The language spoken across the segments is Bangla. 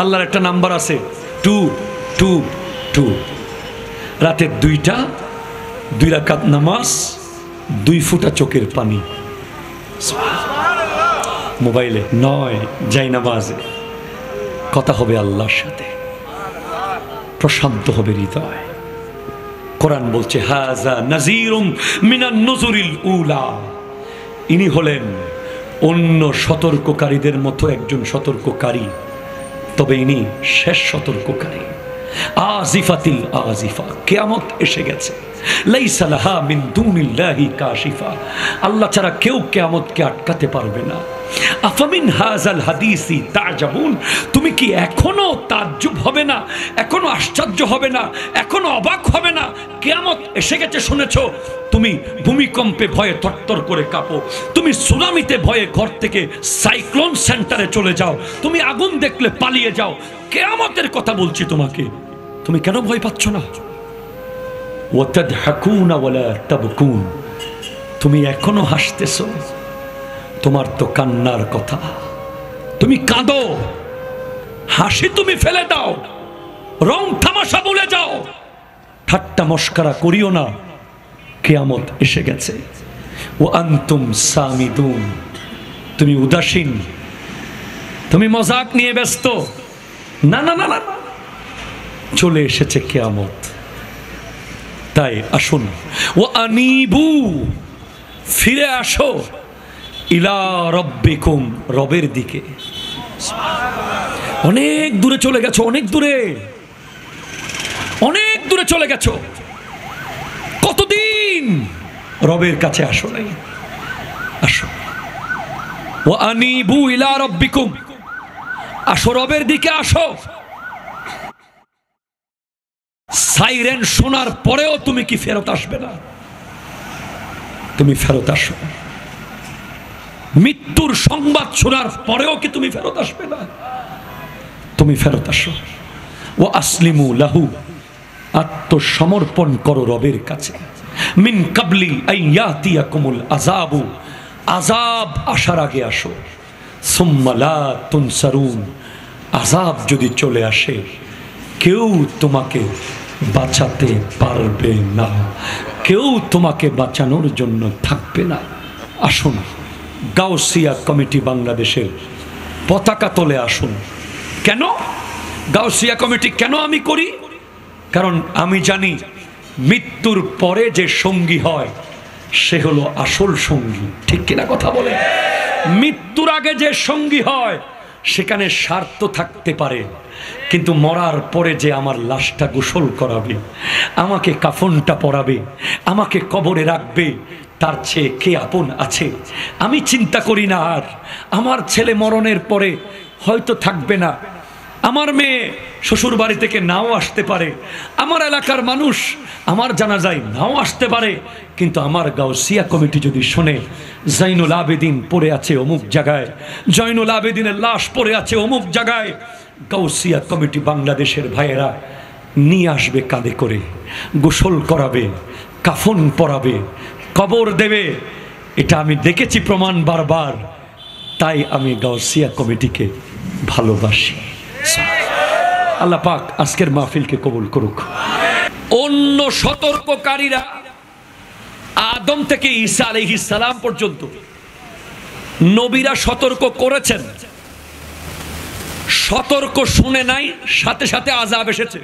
আল্লাহর একটা নাম্বার আছে 222। রাতের 2টা, 2 রাকাত নামাজ, 2 ফোঁটা চোখের পানি। মোবাইলে নয়, যাই নামাজে কথা হবে আল্লাহর সাথে, প্রশান্ত হবে হৃদয়। কোরআন বলছে হাযা নাযীরুম মিনান নুযুরিল উলা, ইনি হলেন অন্য সতর্ককারীদের মতো একজন সতর্ককারী, তবে ইনি শেষ সতর্ককারী। আজিফাতিল আজিফা, কিয়ামত এসে গেছে। লাইসা লাহা মিন দুনিল্লাহি কাশিফা, আল্লাহ ছাড়া কেউ কিয়ামতকে আটকাতে পারবে না। আফামিন হাযাল হাদিসি তাজাবুন, তুমি কি এখনো তাজ্জুব হবে না, এখনো আশ্চর্য হবে না, এখনো অবাক হবে না? কিয়ামত এসে গেছে শুনেছো? তুমি ভূমিকম্পে ভয়ে থরথর করে কাঁপো, তুমি সুনামিতে ভয়ে ঘর থেকে সাইক্লোন সেন্টারে চলে যাও, তুমি আগুন দেখলে পালিয়ে যাও। কিয়ামতের কথা বলছি তোমাকে, তুমি কেন ভয় পাচ্ছ না? ওয়াতাদহাকুনা ওয়ালা তাবকুন, তুমি এখনো হাসতেছো, তোমার তো কান্নার কথা। তুমি কাঁদো, হাসি তুমি ফেলে দাও, রং তামাশা ভুলে যাও, ঠাট্টা মস্করা করিও না। কিয়ামত এসে গেছে। ওয়া আনতুম সামিদুন, তুমি উদাসীন, তুমি মজাক নিয়ে ব্যস্ত। না না না না, চলে এসেছে কিয়ামত। তাই আসুন, ওয়া আনিবু, ফিরে আসো, ইলা রব্বিকুম, রবের দিকে। অনেক দূরে চলে গেছো, অনেক দূরে, অনেক দূরে চলে গেছো। কতদিন রবের কাছে আসো নাই? আসো, ওয়া আনিবু ইলা রব্বিকুম, আসো রবের দিকে আসো। সাইরেন শোনার পরেও তুমি কি ফেরত আসবে না? তুমি ফেরত আসো। মৃত্যুর সংবাদ শোনার পরেও কি তুমি ফেরত আসবে না? তুমি ফেরত আসো। ওয়া আসলিমু লাহু, আত্মসমর্পণ করো রবের কাছে। মিন কাবলি আইয়াতিয়াকুমুল আযাবু, আযাব আসার আগে আসো। সুম্মা লা তুনসারুন, আযাব যদি চলে আসে কেউ তোমাকে বাঁচাতে পারবে না, কেউ তোমাকে বাঁচানোর জন্য থাকবে না। আসুন, গাউসিয়া কমিটি বাংলাদেশের পতাকা তোলে আসুন। কেন গাউসিয়া কমিটি কেন আমি করি? কারণ আমি জানি মৃত্যুর পরে যে সঙ্গী হয় সে হলো আসল সঙ্গী। ঠিক কিনা কথা বলে? মৃত্যুর আগে যে সঙ্গী হয় সেখানে স্বার্থ থাকতে পারে, কিন্তু মরার পরে যে আমার লাশটা গোসল করাবে, আমাকে কাফনটা পরাবে, আমাকে কবরে রাখবে, তার চেয়ে কে আপন আছে? আমি চিন্তা করি না আর আমার ছেলে মরণের পরে হয়তো থাকবে না, আমার মেয়ে শ্বশুর বাড়ি থেকে নাও আসতে পারে, আমার এলাকার মানুষ আমার জানাজায় নাও আসতে পারে, কিন্তু আমার গাউসিয়া কমিটি যদি শোনে জাইনুল আবেদিন পড়ে আছে অমুক জায়গায়, জয়নুল আবেদিনের লাশ পড়ে আছে অমুক জায়গায়, গাউসিয়া কমিটি বাংলাদেশের ভাইয়েরা নিয়ে আসবে কাঁধে করে, গোসল করাবে, কাফন পরাবে, কবর দেবে। এটা আমি দেখেছি প্রমাণ বারবার। তাই আমি গাউসিয়া কমিটিকে ভালোবাসি। আল্লাহ পাক আজকের মাহফিলকে কবুল করুক। অন্য সতর্ককারীরা আদম থেকে ঈসা আলাইহিস সালাম পর্যন্ত নবীরা সতর্ক করেছেন, সতর্ক শুনে নাই, সাথে সাথে আযাব এসেছে।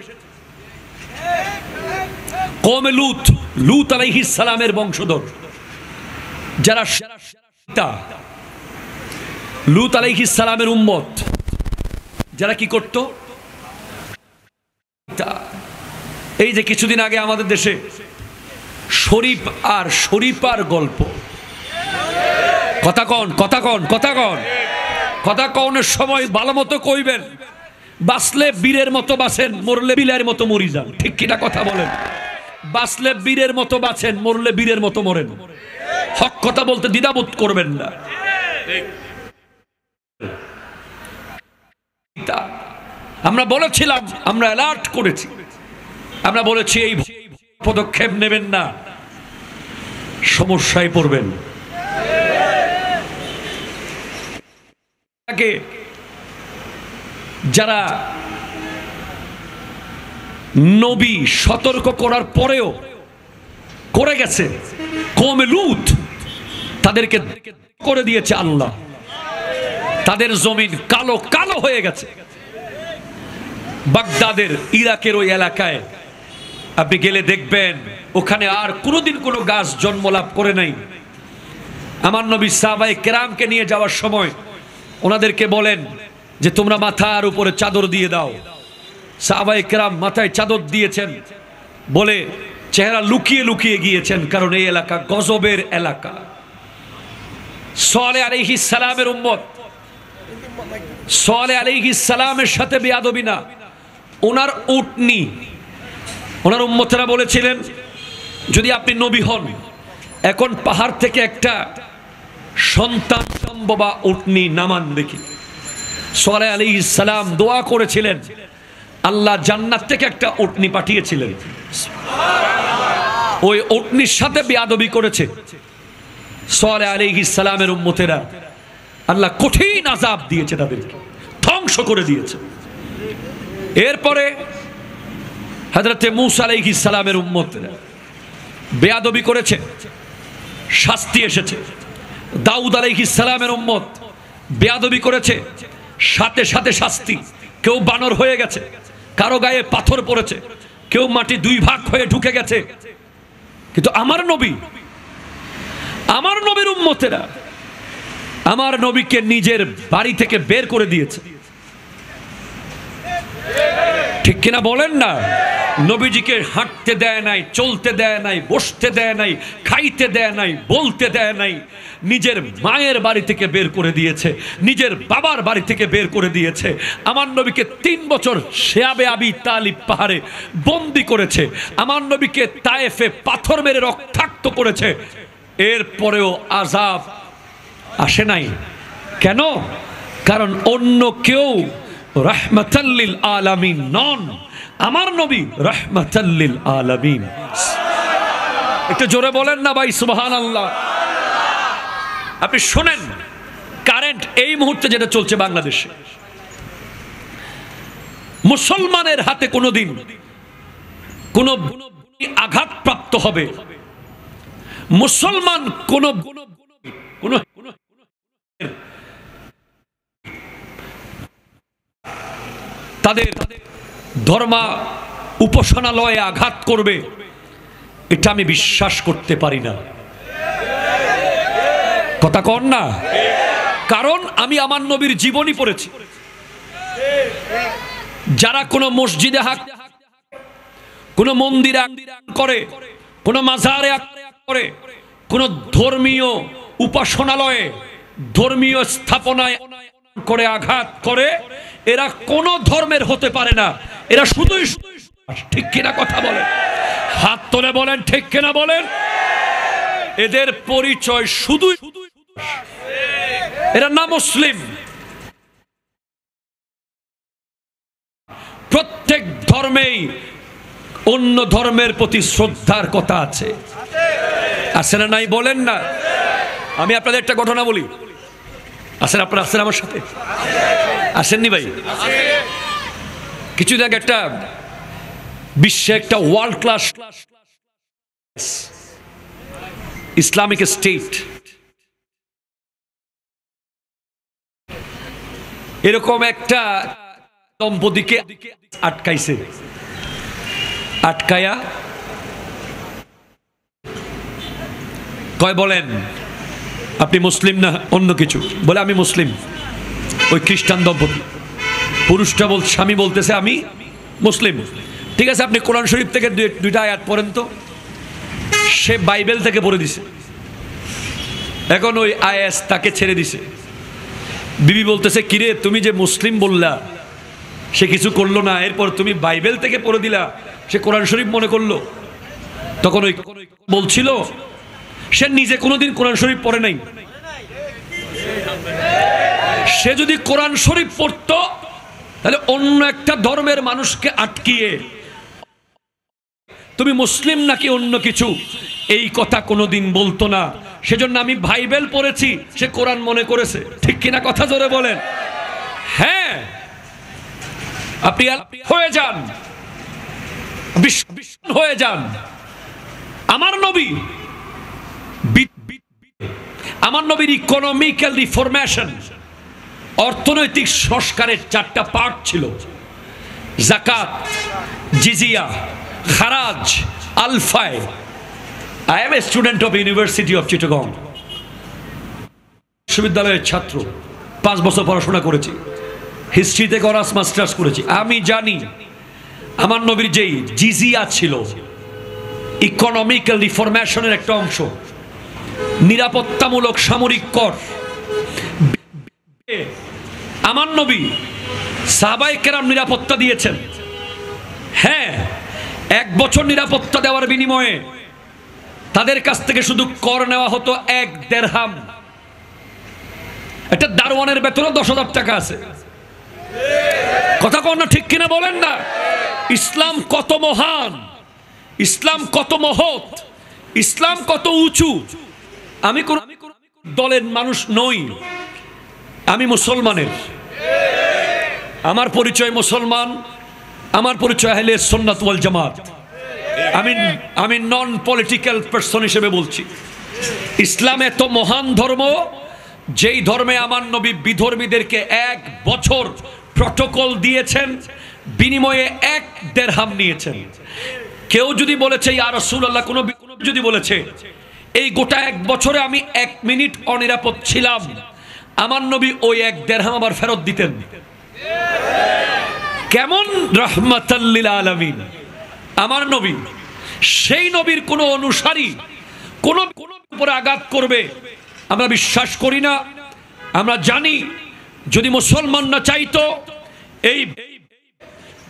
কওমে লূত আলাইহিস সালামের বংশধর যারা লূত আলাইহিস সালামের উম্মত, যারা কি করত? এই যে কিছুদিন আগে আমাদের দেশে শরীফার গল্প, কথা কনের সময় ভালো মতো কইবেন, বাঁচলে বীরের মতো বাঁচেন, মরলে বিলের মতো মরি যান। ঠিক কিনা কথা বলেন? বাঁচলে বীরের মতো বাঁচেন, মরলে বীরের মতো মরেন। হক কথা বলতে দ্বিধাবোধ করবেন না। আমরা বলেছিলাম, আমরা অ্যালার্ট করেছি, আমরা বলেছি এই পদক্ষেপ নেবেন না, সমস্যায় পড়বেন। যারা নবী সতর্ক করার পরেও করে গেছে, কওমে লূত, তাদেরকে করে দিয়েছে আল্লাহ। তাদের জমিন কালো কালো হয়ে গেছে। বাগদাদের, ইরাকের ওই এলাকায় আপনি গেলে দেখবেন ওখানে আর কোনোদিন কোনো গাছ জন্ম লাভ করে নাই। আমার নবী সাহাবায়ে কেরামকে নিয়ে যাওয়ার সময় ওনাদেরকে বলেন যে তোমরা মাথার উপরে চাদর দিয়ে দাও। সাহাবায়ে কেরাম মাথায় চাদর দিয়েছেন, বলে চেহারা লুকিয়ে লুকিয়ে গিয়েছেন, কারণ এই এলাকা গজবের এলাকা। সালেহ আলাইহিস সালামের উম্মত, সালেহ আলাইহিস সালামের সাথে বেয়াদবি না। ওনার উটনি, ওনার উম্মতেরা বলেছিলেন যদি আপনি নবী হন, এখন পাহাড় থেকে একটা সন্তান বা উটনি নামান দেখি। সালেহ আলাইহিস সালাম দোয়া করেছিলেন, আল্লাহ জান্নাত থেকে একটা উটনি পাঠিয়েছিলেন। ওই উটনির সাথে বেয়াদবি করেছে সালেহ আলাইহিস সালামের উম্মতেরা। আল্লাহ কঠিন আযাব দিয়েছে, তাদেরকে ধ্বংস করে দিয়েছে। এরপরে হযরতে মূসা আলাইহিস সালামের উম্মতেরা বেয়াদবি করেছে, শাস্তি এসেছে। দাউদ আলাইহিস সালামের উম্মত বেয়াদবি করেছে, সাথে সাথে শাস্তি। কেউ বানর হয়ে গেছে, কারো গায়ে পাথর পড়েছে, কেউ মাটি দুই ভাগ হয়ে ঢুকে গেছে। কিন্তু আমার নবী, আমার নবীর উম্মতেরা আমার নবীকে নিজের বাড়ি থেকে বের করে দিয়েছে। ঠিক কিনা বলেন না? নবীজিকে হাঁটতে দেয় নাই, চলতে দেয় নাই, বসতে দেয় নাই, খাইতে দেয় নাই, বলতে দেয় নাই। নিজের মায়ের বাড়ি থেকে বের করে দিয়েছে, নিজের বাবার বাড়ি থেকে বের করে দিয়েছে। আমার নবীকে 3 বছর শিয়াবে আবি তালিব পাহাড়ে বন্দি করেছে। আমার নবীকে তায়েফে পাথর মেরে রক্তাক্ত করেছে। এরপরেও আযাব আসে নাই। কেন? কারণ অন্য কেউ রাহমাতাল লিল আলামিন নন, আমার নবী রাহমাতাল লিল আলামিন। একটু জোরে বলেন না ভাই সুবহানাল্লাহ। আপনি শুনেন, কারেন্ট এই মুহূর্তে যেটা চলছে বাংলাদেশে, মুসলমানের হাতে কোনোদিন কোন আঘাতপ্রাপ্ত হবে, মুসলমান কোন তাদের ধর্মা উপাসনালয়ে আঘাত করবে, এটা আমি বিশ্বাস করতে পারি না। কথা কন না? কারণ আমি আমার নবীর জীবনী পড়েছি। যারা কোনো মসজিদে হাত কোন মন্দিরে করে, কোন মাজারে করে, কোন ধর্মীয় উপাসনালয়ে, ধর্মীয় স্থাপনায় করে আঘাত করে, এরা কোন ধর্মের হতে পারে না। এরা শুধুই, ঠিক কিনা কথা বলেন? হাত তুলে বলেন ঠিক কিনা বলেন? এদের পরিচয় শুধু, এরা না মুসলিম। প্রত্যেক ধর্মেই অন্য ধর্মের প্রতি শ্রদ্ধার কথা আছে, আছে না নাই বলেন না? আমি আপনাদের একটা ঘটনা বলি। আসেন আপনারা, আসেন আমার সাথে, আসেননি ভাই? কিছুদিন আগে একটা বিশ্বে একটা ওয়ার্ল্ড ক্লাস ইসলামিক স্টেট, এরকম একটা দম্পতিকে আটকাইছে। আটকায়া কয়, বলেন আপনি মুসলিম না অন্য কিছু? বলে আমি মুসলিম। ওই খ্রিস্টান দম্পতি, পুরুষটা বল, স্বামী বলতেছে আমি মুসলিম। ঠিক আছে, আপনি কোরআন শরীফ থেকে দুইটা আয়াত পড়েন তো। সে বাইবেল থেকে পড়ে দিছে। এখন ওই আয়াত তাকে ছেড়ে দিছে। বিবি বলতেছে, কিরে তুমি যে মুসলিম বললা, সে কিছু করলো না, এরপর তুমি বাইবেল থেকে পড়ে দিলা, সে কোরআন শরীফ মনে করলো। তখন ওই বলছিল সে নিজে কোনোদিন কোরআন শরীফ পড়ে নাই। সে যদি কোরআন শরীফ পড়তো, তাহলে অন্য একটা ধর্মের মানুষকে আটকিয়ে তুমি মুসলিম নাকি অন্য কিছু, এই কথা কোনোদিন বলতো না। সেজন্য আমি বাইবেল পড়েছি, সে কোরআন মনে করেছে। ঠিক কিনা কথা জোরে বলেন? হ্যাঁ, আপনি হয়ে যান, হয়ে যান। আমার নবী, আমার নবীর ইকোনমিক্যাল রিফরমেশন, অর্থনৈতিক সংস্কারের 4টা পার্ট ছিল: যাকাত, জিজিয়া, খারাজ, আলফায়। I am a student of university of Chittagong, বিশ্ববিদ্যালয়ের ছাত্র, 5 বছর পড়াশোনা করেছি, হিস্ট্রিতে অনার্স মাস্টার্স করেছি। আমি জানি আমার নবীর যেই জিজিয়া ছিল, ইকোনমিক্যাল রিফরমেশনের একটা অংশ, নিরাপত্তামূলক সামরিক কর। আমার নবী সাহাবায়ে কেরাম নিরাপত্তা দিয়েছেন। হ্যাঁ, 1 বছর নিরাপত্তা দেওয়ার বিনিময়ে তাদের কাছ থেকে শুধু কর নেওয়া হতো 1 দিরহাম। একটা দারোয়ানের বেতনও 10,000 টাকা আছে। কথা কোন না, ঠিক কিনা বলেন না? ইসলাম কত মহান, ইসলাম কত মহৎ, ইসলাম কত উঁচু। আমি কোন দলের মানুষ নই, আমি মুসলমানের। আমার পরিচয় মুসলমান, আমার পরিচয় আহলে সুন্নাত ওয়াল জামাত। আমি নন পলিটিক্যাল পারসন হিসেবে বলছি। ইসলাম এত মহান ধর্ম, যেই ধর্মে আমার নবী বিধর্মীদেরকে 1 বছর প্রটোকল দিয়েছেন, বিনিময়ে 1 দিরহাম নিয়েছেন। কেউ যদি বলেছে ইয়া রাসূলুল্লাহ, কোন যদি বলেছে এই গোটা 1 বছরে আমি 1 মিনিট অনিরাপদ ছিলাম, আমার নবী ওই 1 দিরহাম আবার ফেরত দিতেন। কেমন রাহমাতাল লিল আলামিন আমার নবী। সেই নবীর কোন অনুসারী কোন উপরে আঘাত করবে আমরা বিশ্বাস করি না। আমরা জানি যদি মুসলমান না চাইতো এই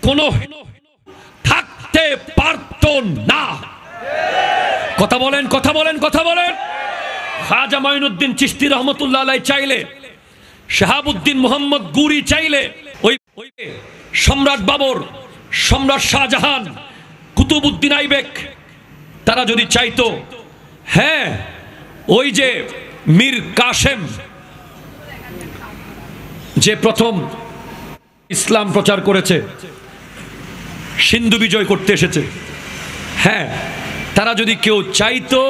কোন থাকতে পারত না। কথা বলেন, কথা বলেন, কথা বলেন। খাজা মাইনুদ্দিন চিশতি রহমতুল্লাহ আলাইহি চাইলে, শাহাবুদ্দিন মোহাম্মদ গুরি চাইলে, ওই সম্রাট বাবর, সম্রাট শাহজাহান, কুতুবউদ্দিন আইবেক, তারা যদি চাইতো, হ্যাঁ, ওই যে মীর কাসেম যে প্রথম ইসলাম প্রচার করেছে, সিন্ধু বিজয় করতে এসেছে, হ্যাঁ, তারা যদি কেউ চাইতো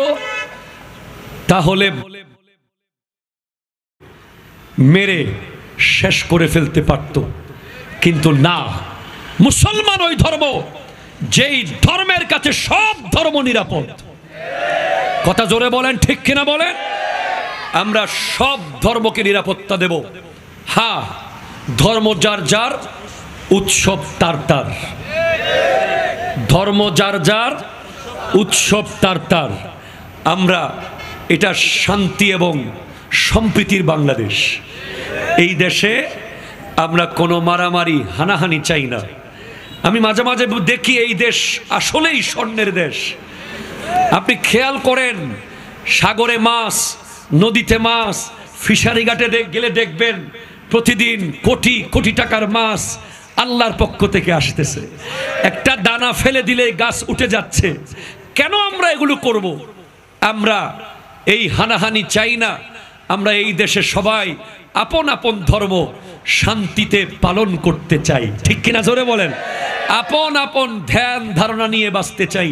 তাহলে মেরে শেষ করে ফেলতে পারত। কিন্তু না, মুসলমান ওই ধর্ম যেই ধর্মের কাছে সব ধর্ম নিরাপদ। কথা জোরে বলেন, ঠিক কিনা বলেন? আমরা সব ধর্মকে নিরাপত্তা দেব। হ্যাঁ, ধর্ম যার যার, উৎসব তার তার। ধর্ম যার যার, উৎসব তার তার। আমরা এটা শান্তি এবং সম্প্রীতির বাংলাদেশ। এই দেশে আমরা কোনো মারামারি হানাহানি চাই না। আমি মাঝে মাঝে দেখি এই দেশ আসলেই স্বর্ণের দেশ। আপনি খেয়াল করেন, সাগরে মাছ, নদীতে মাছ, ফিশারি ঘাটে গেলে দেখবেন প্রতিদিন কোটি কোটি টাকার মাছ আল্লাহর পক্ষ থেকে আসতেছে। একটা দানা ফেলে দিলে গাছ উঠে যাচ্ছে। কেন আমরা এগুলো করব? আমরা এই হানাহানি চাই না। আমরা এই দেশে সবাই আপন আপন ধর্ম শান্তিতে পালন করতে চাই, ঠিক কিনা জোরে বলেন? আপন আপন ধ্যান ধারণা নিয়ে বাঁচতে চাই,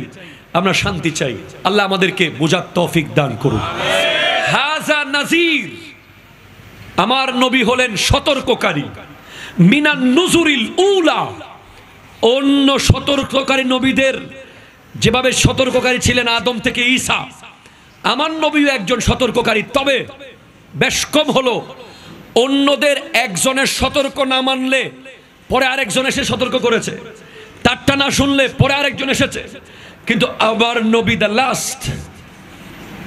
আমরা শান্তি চাই। আল্লাহ আমাদেরকে বোঝার তৌফিক দান করুন। হাযা নাযীর, আমার নবী হলেন সতর্ককারী। মিনান নুজুরিল উলা, অন্য সতর্ককারী নবীদের যেভাবে সতর্ককারী ছিলেন আদম থেকে ঈসা, আমার নবীও একজন সতর্ককারী। তবে বেশ কম হলো, অন্যদের একজনের সতর্ক না মানলে পরে আরেকজন এসে সতর্ক করেছে, তারটা না শুনলে পরে আরেকজন এসেছে। কিন্তু আবার নবী দা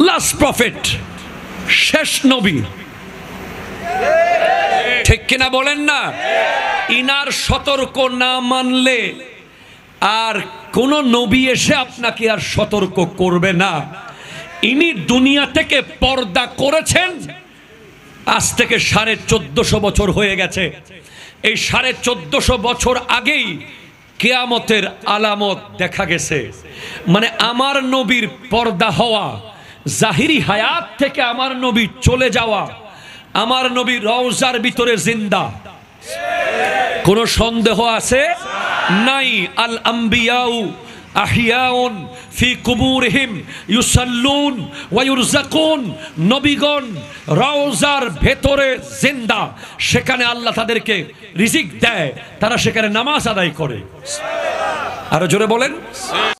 লাস্ট প্রফেট, শেষ নবী, ঠিক কিনা বলেন না? ইনার সতর্ক না মানলে আর কোন নবী এসে আপনাকে আর সতর্ক করবে না। ইনি দুনিয়া থেকে পর্দা করেছেন আজ থেকে 1450 বছর হয়ে গেছে। এই 1450 বছর আগেই কিয়ামতের আলামত দেখা গেছে। মানে আমার নবীর পর্দা হওয়া, জাহিরি হায়াত থেকে আমার নবী চলে যাওয়া, আমার নবী রওজার ভিতরে জিন্দা, কোনো সন্দেহ আছে নাই। আল আম্বিয়াউ আহিয়াউন ফি কুবুরহিম ইউসাল্লুন ওয়া ইউরযাকুন, নবীগণ রওজার ভেতরে জিন্দা, সেখানে আল্লাহ তাদেরকে রিজিক দেয়, তারা সেখানে নামাজ আদায় করে। আরো জোরে বলেন।